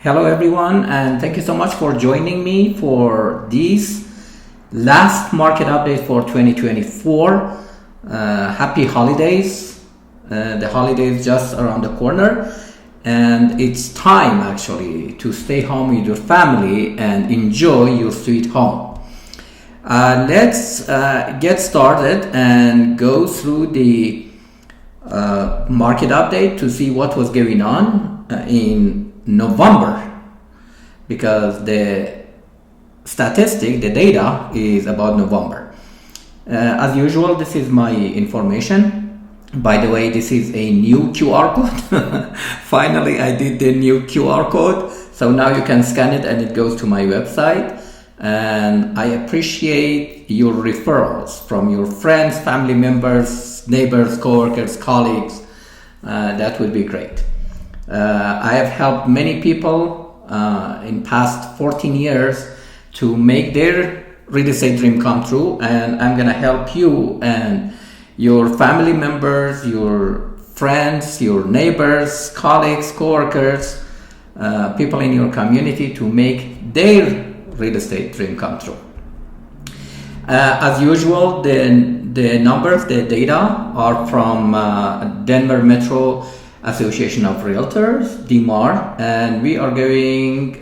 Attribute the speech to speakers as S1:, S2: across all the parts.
S1: Hello everyone, and thank you so much for joining me for this last market update for 2024. Happy holidays. The holidays just around the corner, and it's time actually to stay home with your family and enjoy your sweet home. Let's get started and go through the market update to see what was going on in November, because the data is about November. As usual, this is my information. By the way, this is a new QR code. Finally, I did the new QR code, so now you can scan it and it goes to my website. And I appreciate your referrals from your friends, family members, neighbors, coworkers, colleagues. That would be great. I have helped many people in past 14 years to make their real estate dream come true, and I'm gonna help you and your family members, your friends, your neighbors, colleagues, co-workers, people in your community to make their real estate dream come true. As usual, the numbers, the data are from Denver Metro Association of Realtors, DMAR, and we are going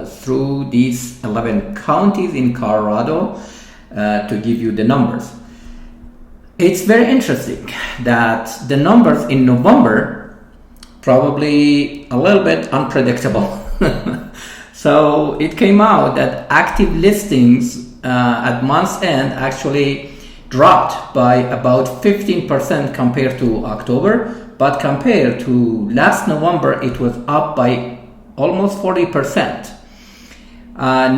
S1: through these 11 counties in Colorado to give you the numbers. It's very interesting that the numbers in November probably a little bit unpredictable. So it came out that active listings at month's end actually dropped by about 15% compared to October. But compared to last November, it was up by almost 40%.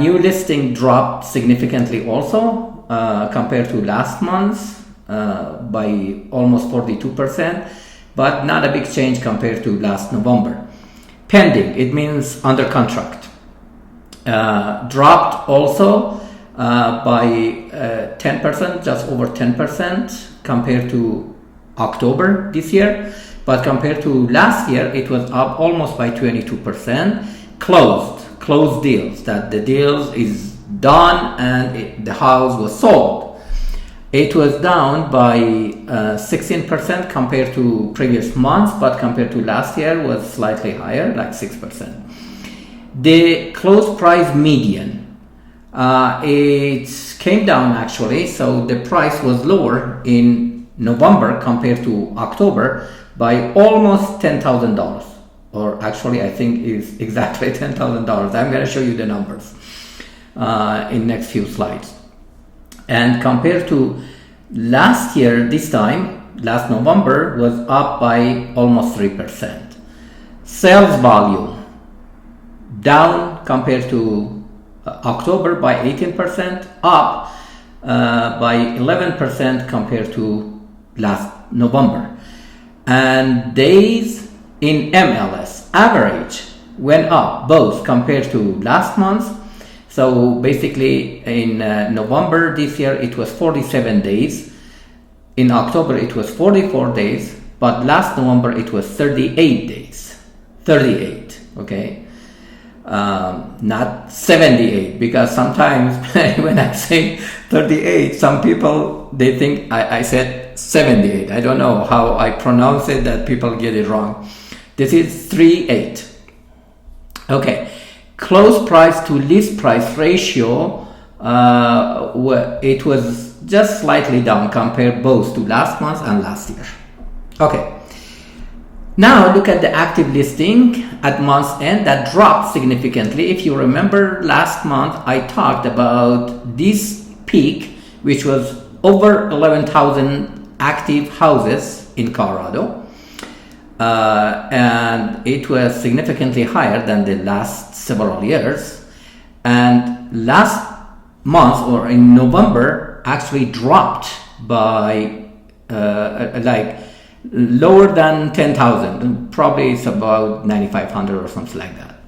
S1: New listing dropped significantly also compared to last month by almost 42%, but not a big change compared to last November. Pending, it means under contract, dropped also by 10%, just over 10% compared to October this year. But compared to last year, it was up almost by 22%. Closed deals, that the deals is done and the house was sold. It was down by 16% compared to previous months, but compared to last year was slightly higher, like 6%. The closed price median, it came down actually, so the price was lower in November compared to October by almost $10,000, or actually I think is exactly $10,000. I'm going to show you the numbers in next few slides. And compared to last year, this time, last November, was up by almost 3%. Sales volume down compared to October by 18%, up by 11% compared to last November. And days in MLS average went up both compared to last month. So basically in November this year it was 47 days, in October it was 44 days, but last November it was 38 days. 38, okay, not 78, because sometimes when I say 38, some people they think I said 78. I don't know how I pronounce it that people get it wrong. This is 38. Okay, close price to list price ratio, it was just slightly down compared both to last month and last year. Okay, now look at the active listing at month's end that dropped significantly. If you remember last month I talked about this peak, which was over 11,000 active houses in Colorado, and it was significantly higher than the last several years. And last month, or in November, actually dropped by like lower than 10,000. Probably it's about 9,500 or something like that.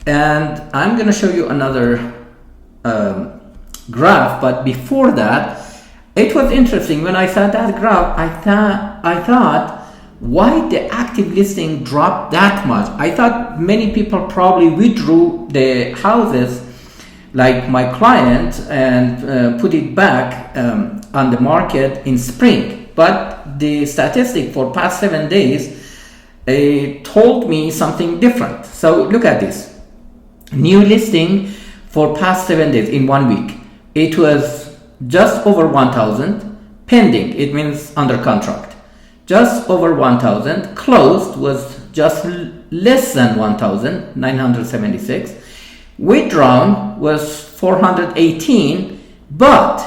S1: And I'm going to show you another graph, but before that, it was interesting when I saw that graph. I thought, why the active listing dropped that much. I thought many people probably withdrew the houses like my client and put it back on the market in spring. But the statistic for past 7 days told me something different. So look at this. New listing for past 7 days in 1 week. It was just over 1,000. Pending, it means under contract. Just over 1,000. Closed was just less than 1,000, 976. Withdrawn was 418, but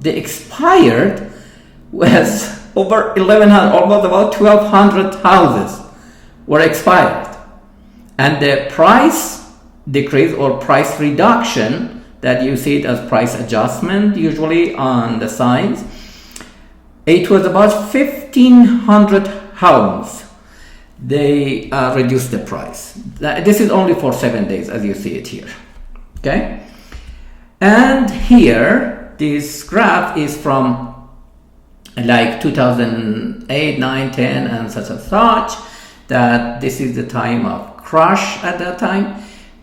S1: the expired was over 1,100, almost about 1,200 houses were expired. And the price decrease or price reduction, that you see it as price adjustment usually on the signs, it was about 1,500 homes. They reduced the price. This is only for 7 days, as you see it here. Okay, and here this graph is from like 2008, 9, 10, and such. That this is the time of crash at that time.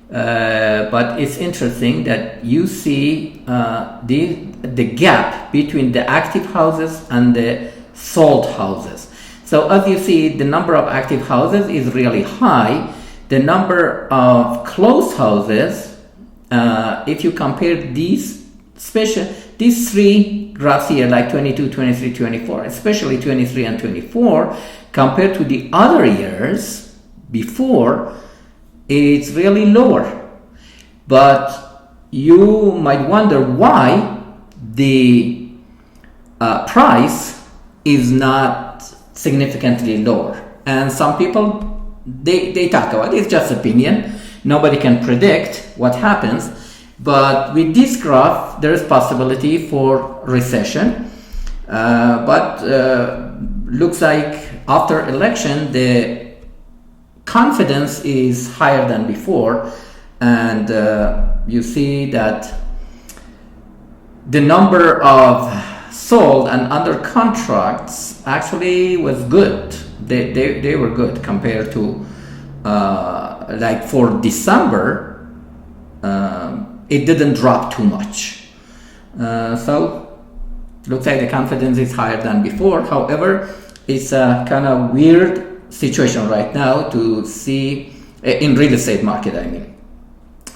S1: But it's interesting that you see the gap between the active houses and the sold houses. So as you see, the number of active houses is really high. The number of closed houses, if you compare these three graphs here, like 22, 23, 24, especially 23 and 24, compared to the other years before, it's really lower. But you might wonder why the price is not significantly lower. And some people, they talk about it. It's just opinion. Nobody can predict what happens. But with this graph, there is possibility for recession. But looks like after election, the confidence is higher than before. And you see that the number of sold and under contracts actually was good. They were good compared to like for December, it didn't drop too much. So looks like the confidence is higher than before. However, it's a kind of weird situation right now to see in real estate market, I mean,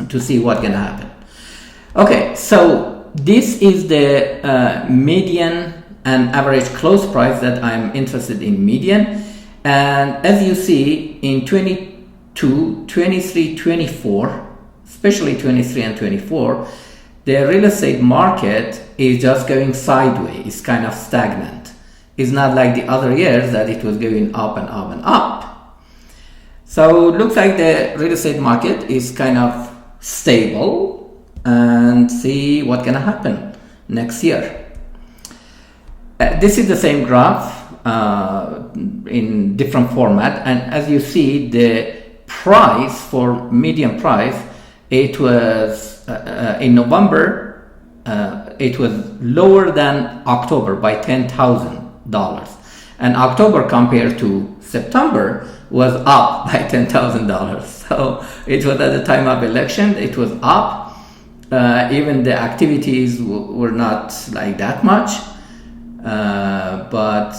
S1: to see what's gonna happen. Okay, so this is the median and average close price that I'm interested in median. And as you see in 22, 23, 24, especially 23 and 24, the real estate market is just going sideways. It's kind of stagnant. It's not like the other years that it was going up and up and up. So it looks like the real estate market is kind of stable, and see what's gonna happen next year. This is the same graph in different format, and as you see, the price for median price, it was in November, it was lower than October by $10,000, and October compared to September was up by $10,000. So it was at the time of election, it was up. Even the activities were not like that much, but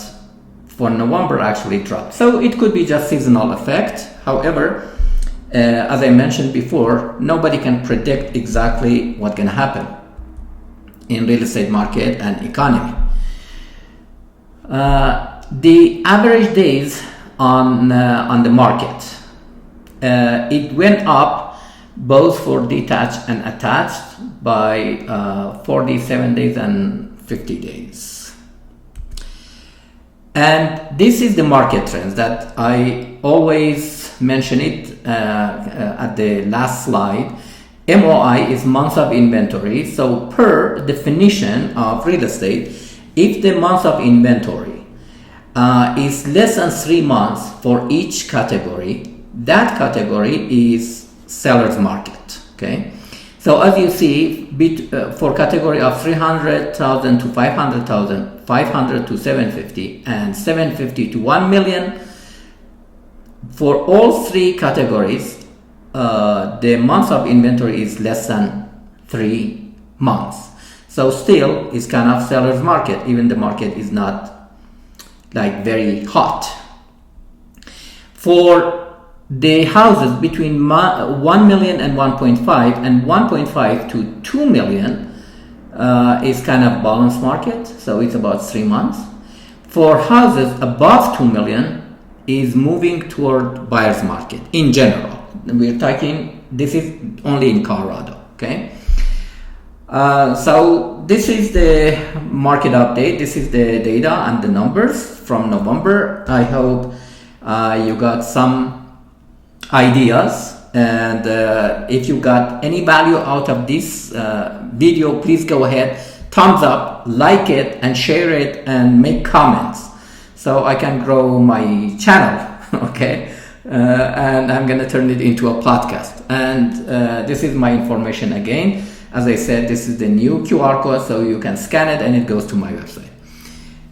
S1: for November actually dropped. So it could be just seasonal effect. However, as I mentioned before, nobody can predict exactly what's going to happen in real estate market and economy. The average days on the market, it went up both for detached and attached by 47 days and 50 days. And this is the market trends that I always mention it at the last slide. MOI is months of inventory. So per definition of real estate, if the month of inventory is less than 3 months for each category, that category is seller's market. Okay, so as you see, for category of 300,000 to 500,000, 500 to 750, and 750 to 1 million, For all three categories, the months of inventory is less than 3 months. So still, it's kind of seller's market, even the market is not like very hot. For the houses between 1 million and 1.5 and 1.5 to 2 million is kind of balanced market, so it's about 3 months. For houses above 2 million is moving toward buyer's market in general. We're talking, this is only in Colorado, okay? So this is the market update. This is the data and the numbers from November. I hope you got some ideas, and if you got any value out of this video, please go ahead, thumbs up, like it, and share it, and make comments so I can grow my channel. Okay, and I'm gonna turn it into a podcast. And this is my information again. As I said, this is the new QR code, so you can scan it and it goes to my website.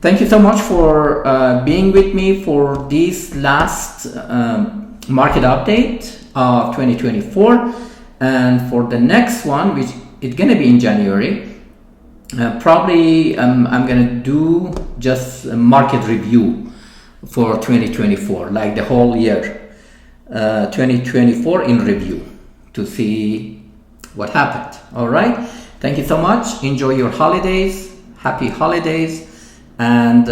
S1: Thank you so much for being with me for this last market update of 2024. And for the next one, which it's gonna be in January, probably I'm gonna do just a market review for 2024, like the whole year, 2024 in review, to see what happened. All right, thank you so much. Enjoy your holidays, happy holidays, and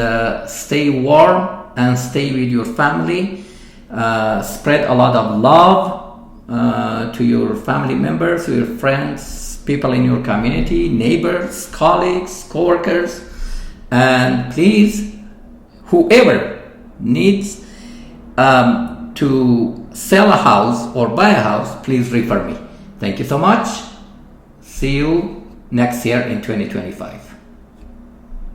S1: stay warm and stay with your family. Spread a lot of love to your family members, to your friends, people in your community, neighbors, colleagues, co-workers, and please, whoever needs to sell a house or buy a house, please refer me. Thank you so much. See you next year in 2025.